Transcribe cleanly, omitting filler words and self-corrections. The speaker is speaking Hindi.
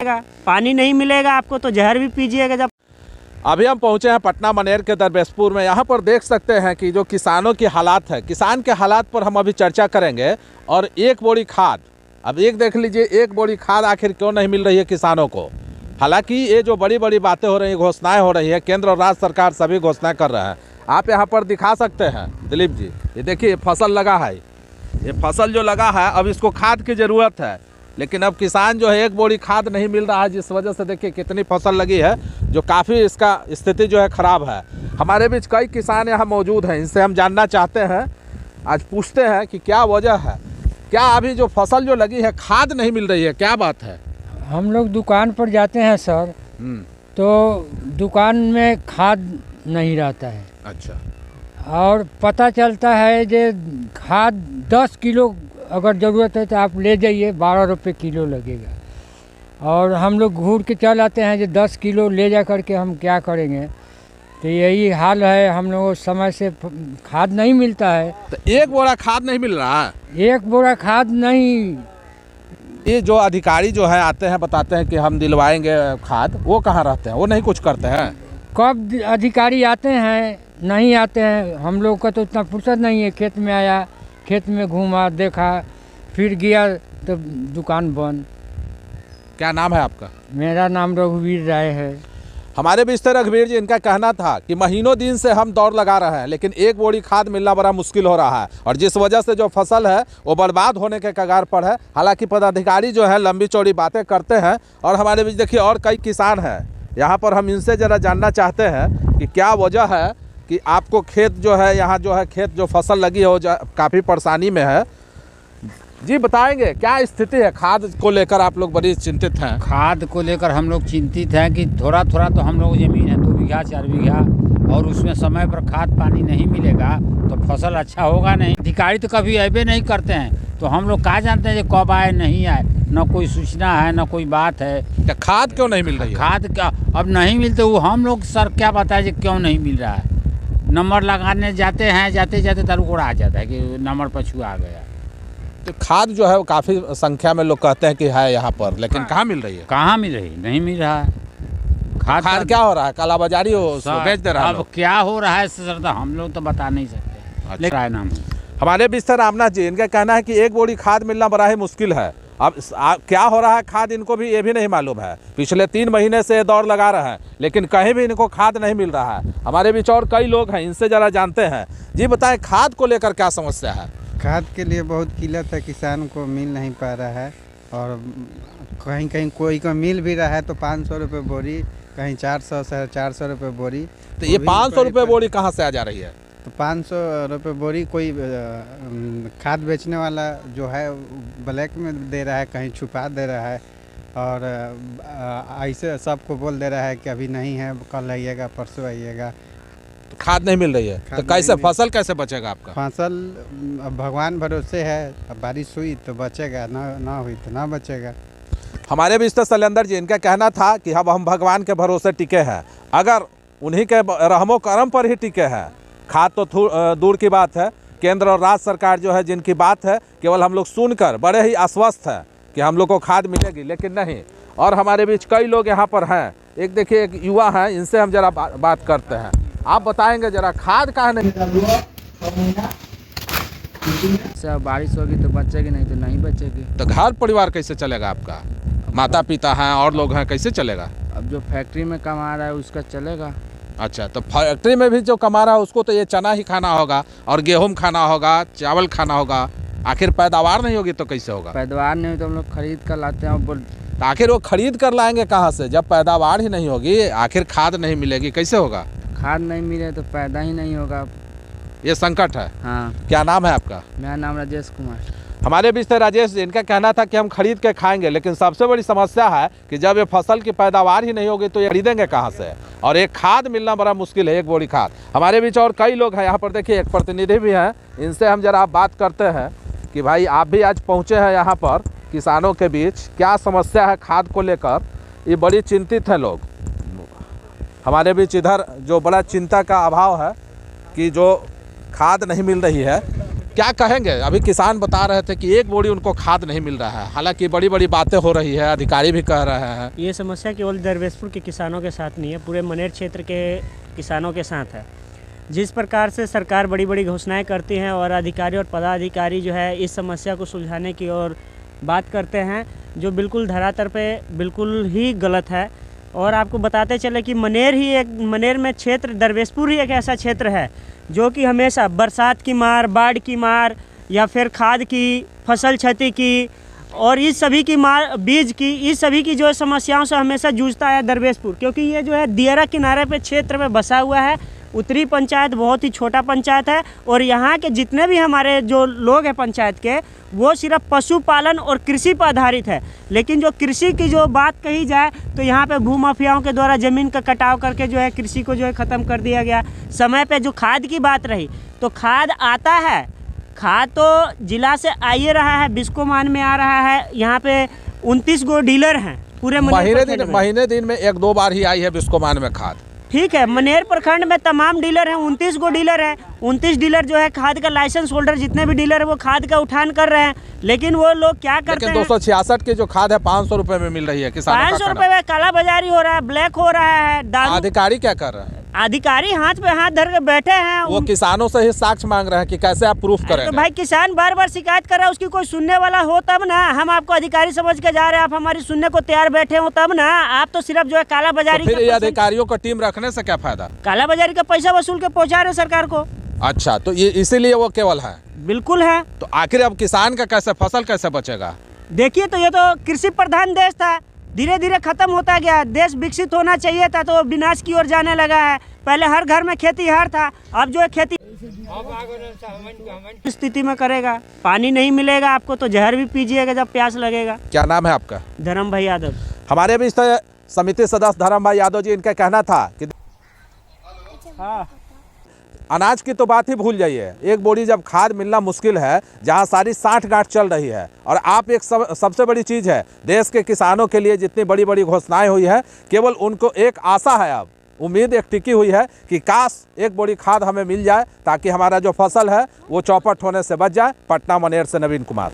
मिलेगा, पानी नहीं मिलेगा आपको तो जहर भी पीजिएगा। जब अभी हम पहुंचे हैं पटना मनेर के दरबेशपुर में। यहाँ पर देख सकते हैं कि जो किसानों की हालात है, किसान के हालात पर हम अभी चर्चा करेंगे। और एक बोरी खाद, अब एक देख लीजिए, एक बोरी खाद आखिर क्यों नहीं मिल रही है किसानों को। हालांकि ये जो बड़ी बड़ी बातें हो रही हैं, घोषणाएं हो रही हैं, केंद्र और राज्य सरकार सभी घोषणाएं कर रहे हैं। आप यहाँ पर दिखा सकते हैं दिलीप जी, ये देखिए फसल लगा है, ये फसल जो लगा है अब इसको खाद की ज़रूरत है, लेकिन अब किसान जो है एक बोरी खाद नहीं मिल रहा है, जिस वजह से देखिए कितनी फसल लगी है, जो काफ़ी इसका स्थिति जो है ख़राब है। हमारे बीच कई किसान यहाँ मौजूद हैं, इनसे हम जानना चाहते हैं, आज पूछते हैं कि क्या वजह है, क्या अभी जो फसल जो लगी है खाद नहीं मिल रही है, क्या बात है। हम लोग दुकान पर जाते हैं सर, तो दुकान में खाद नहीं रहता है। अच्छा। और पता चलता है कि खाद 10 किलो अगर ज़रूरत है तो आप ले जाइए, 12 रुपये किलो लगेगा। और हम लोग घूर के चल आते हैं कि 10 किलो ले जा करके हम क्या करेंगे। तो यही हाल है, हम लोगों को समय से खाद नहीं मिलता है। तो एक बोरा खाद नहीं मिल रहा है, एक बोरा खाद नहीं। ये जो अधिकारी जो है आते हैं, बताते हैं कि हम दिलवाएंगे खाद, वो कहाँ रहते हैं, वो नहीं कुछ करते हैं। कब अधिकारी आते हैं, नहीं आते हैं। हम लोग का तो इतना फुर्सत नहीं है, खेत में आया, खेत में घूमा, देखा, फिर गया तो दुकान बंद। क्या नाम है आपका? मेरा नाम रघुवीर राय है। हमारे बीच थे रघुवीर जी, इनका कहना था कि महीनों दिन से हम दौड़ लगा रहे हैं, लेकिन एक बोरी खाद मिलना बड़ा मुश्किल हो रहा है, और जिस वजह से जो फसल है वो बर्बाद होने के कगार पर है। हालांकि पदाधिकारी जो है लंबी चौड़ी बातें करते हैं। और हमारे बीच देखिए और कई किसान हैं यहाँ पर, हम इनसे ज़रा जानना चाहते हैं कि क्या वजह है कि आपको खेत जो है, यहाँ जो है खेत जो फसल लगी है वो काफ़ी परेशानी में है। जी बताएंगे क्या स्थिति है, खाद को लेकर आप लोग बड़ी चिंतित हैं। खाद को लेकर हम लोग चिंतित हैं कि थोड़ा थोड़ा तो हम लोग ज़मीन है 2 बीघा 4 बीघा, और उसमें समय पर खाद पानी नहीं मिलेगा तो फसल अच्छा होगा नहीं। अधिकारी तो कभी ऐबे नहीं करते हैं, तो हम लोग कहाँ जानते हैं कि कब आए नहीं आए, ना कोई सूचना है ना कोई बात है। क्या खाद क्यों नहीं मिल रही है? खाद क्या अब नहीं मिलते, वो हम लोग सर क्या बताए कि क्यों नहीं मिल रहा है। नंबर लगाने जाते हैं, जाते जाते तरुकोड़ा आ जाता है कि नंबर पछुआ आ गया। तो खाद जो है वो काफ़ी संख्या में लोग कहते हैं कि है यहाँ पर, लेकिन कहाँ मिल रही है? कहाँ मिल रही, नहीं मिल रहा है। खाद क्या हो रहा है, कालाबाजारी बेच दे रहा है। अब क्या हो रहा है सर, तो हम लोग तो बता नहीं सकते। लेकिन नाम हमारे बीच थे रामनाथ जी, इनका कहना है कि एक बोरी खाद मिलना बड़ा ही मुश्किल है। अब क्या हो रहा है खाद, इनको भी ये भी नहीं मालूम है। पिछले 3 महीने से दौड़ लगा रहे हैं, लेकिन कहीं भी इनको खाद नहीं मिल रहा है। हमारे बीच और कई लोग हैं, इनसे ज़रा जानते हैं। जी बताएं, खाद को लेकर क्या समस्या है? खाद के लिए बहुत किल्लत है, किसान को मिल नहीं पा रहा है। और कहीं कहीं कोई को मिल भी रहा है तो 500 रुपये बोरी, कहीं 400 450 रुपये बोरी। तो ये 500 रुपये बोरी कहाँ से आ जा रही है? तो 500 रुपये बोरी कोई खाद बेचने वाला जो है ब्लैक में दे रहा है, कहीं छुपा दे रहा है, और ऐसे सबको बोल दे रहा है कि अभी नहीं है, कल आइएगा, परसों आइएगा। तो खाद नहीं मिल रही है, तो कैसे फसल कैसे बचेगा आपका? फसल अब भगवान भरोसे है, अब बारिश हुई तो बचेगा, ना हुई तो ना बचेगा। हमारे बीच तो शैलेंद्र जी, इनका कहना था कि अब हम भगवान के भरोसे टिके हैं, अगर उन्हीं के रहमो करम पर ही टिके हैं। खाद तो दूर की बात है, केंद्र और राज्य सरकार जो है जिनकी बात है केवल हम लोग सुनकर बड़े ही आश्वस्त हैं कि हम लोग को खाद मिलेगी, लेकिन नहीं। और हमारे बीच कई लोग यहाँ पर हैं, एक देखिए एक युवा हैं, इनसे हम जरा बात करते हैं। आप बताएंगे जरा खाद कहाँ नहीं? बारिश होगी तो बचेगी, नहीं तो नहीं बचेगी। तो घर परिवार कैसे चलेगा आपका? माता पिता हैं और लोग हैं, कैसे चलेगा? अब जो फैक्ट्री में कमा रहा है उसका चलेगा। अच्छा, तो फैक्ट्री में भी जो कमा रहा है उसको तो ये चना ही खाना होगा, और गेहूं खाना होगा, चावल खाना होगा। आखिर पैदावार नहीं होगी तो कैसे होगा? पैदावार नहीं हो तो हम लोग खरीद कर लाते हैं। तो आखिर वो खरीद कर लाएंगे कहाँ से, जब पैदावार ही नहीं होगी? आखिर खाद नहीं मिलेगी, कैसे होगा? खाद नहीं मिले तो पैदा ही नहीं होगा। ये संकट है। हाँ। क्या नाम है आपका? मेरा नाम राजेश कुमार। हमारे बीच थे राजेश जी, इनका कहना था कि हम खरीद के खाएंगे, लेकिन सबसे बड़ी समस्या है कि जब ये फसल की पैदावार ही नहीं होगी तो ये खरीदेंगे कहाँ से, और एक खाद मिलना बड़ा मुश्किल है, एक बोरी खाद। हमारे बीच और कई लोग हैं यहाँ पर, देखिए एक प्रतिनिधि भी हैं, इनसे हम जरा बात करते हैं कि भाई आप भी आज पहुँचे हैं यहाँ पर किसानों के बीच, क्या समस्या है खाद को लेकर? ये बड़ी चिंतित हैं लोग। हमारे बीच इधर जो बड़ा चिंता का अभाव है कि जो खाद नहीं मिल रही है, क्या कहेंगे? अभी किसान बता रहे थे कि एक बोरी उनको खाद नहीं मिल रहा है, हालांकि बड़ी बड़ी बातें हो रही है, अधिकारी भी कह रहे हैं। ये समस्या केवल दरवेशपुर के किसानों के साथ नहीं है, पूरे मनेर क्षेत्र के किसानों के साथ है। जिस प्रकार से सरकार बड़ी बड़ी घोषणाएं करती हैं और अधिकारी और पदाधिकारी जो है इस समस्या को सुलझाने की ओर बात करते हैं, जो बिल्कुल धरातल पे बिल्कुल ही गलत है। और आपको बताते चले कि मनेर में क्षेत्र दरवेशपुर ही एक ऐसा क्षेत्र है जो कि हमेशा बरसात की मार, बाढ़ की मार या फिर खाद की, फसल क्षति की और इस सभी की मार, बीज की, इस सभी की जो समस्याओं से हमेशा जूझता है दरवेशपुर। क्योंकि ये जो है दियारा किनारे पे क्षेत्र में बसा हुआ है। उत्तरी पंचायत बहुत ही छोटा पंचायत है और यहाँ के जितने भी हमारे जो लोग हैं पंचायत के, वो सिर्फ पशुपालन और कृषि पर आधारित है। लेकिन जो कृषि की जो बात कही जाए तो यहाँ पे भूमाफियाओं के द्वारा ज़मीन का कटाव करके जो है कृषि को जो है ख़त्म कर दिया गया। समय पे जो खाद की बात रही तो खाद आता है, खाद तो जिला से आ ही रहा है, बिस्कोमान में आ रहा है। यहाँ पे 29 गो डीलर हैं पूरे महीने दिन में 1-2 बार ही आई है बिस्कोमान में खाद। ठीक है, मनेर प्रखंड में तमाम डीलर हैं, 29 गो डीलर हैं। 29 डीलर जो है खाद का लाइसेंस होल्डर जितने भी डीलर है वो खाद का उठान कर रहे हैं। लेकिन वो लोग क्या करते हैं, 266 की जो खाद है 500 रुपए में मिल रही है किसानों को। 500 रुपए में काला बाजारी हो रहा है, ब्लैक हो रहा है। अधिकारी क्या कर रहे हैं? अधिकारी हाथ पे हाथ धर के बैठे हैं। वो किसानों से ही साक्ष्य मांग रहे हैं कि कैसे आप प्रूफ करें। तो भाई किसान बार बार शिकायत कर रहा है, उसकी कोई सुनने वाला हो तब ना। हम आपको अधिकारी समझ के जा रहे हैं, आप हमारी सुनने को तैयार बैठे हो तब ना। आप तो सिर्फ जो है काला बाजारी, तो फिर ये अधिकारियों को टीम रखने से क्या फायदा? काला बाजारी का पैसा वसूल के पहुंचा रहे सरकार को। अच्छा, तो ये इसीलिए वो केवल है? बिल्कुल है। तो आखिर अब किसान का कैसे, फसल कैसे बचेगा? देखिए, तो ये तो कृषि प्रधान देश था, धीरे धीरे खत्म होता गया। देश विकसित होना चाहिए था तो विनाश की ओर जाने लगा है। पहले हर घर में खेती हार था, अब जो है खेती स्थिति में करेगा। पानी नहीं मिलेगा आपको तो जहर भी पीजिएगा जब प्यास लगेगा। क्या नाम है आपका? धर्म भाई यादव। हमारे भी समिति सदस्य धर्म भाई यादव जी, इनका कहना था कि अनाज की तो बात ही भूल जाइए, एक बोरी जब खाद मिलना मुश्किल है, जहां सारी 60 गांठ चल रही है। और आप एक सबसे बड़ी चीज़ है, देश के किसानों के लिए जितनी बड़ी बड़ी घोषणाएं हुई है, केवल उनको एक आशा है, अब उम्मीद एक टिकी हुई है कि काश एक बोरी खाद हमें मिल जाए ताकि हमारा जो फसल है वो चौपट होने से बच जाए। पटना मनेर से नवीन कुमार।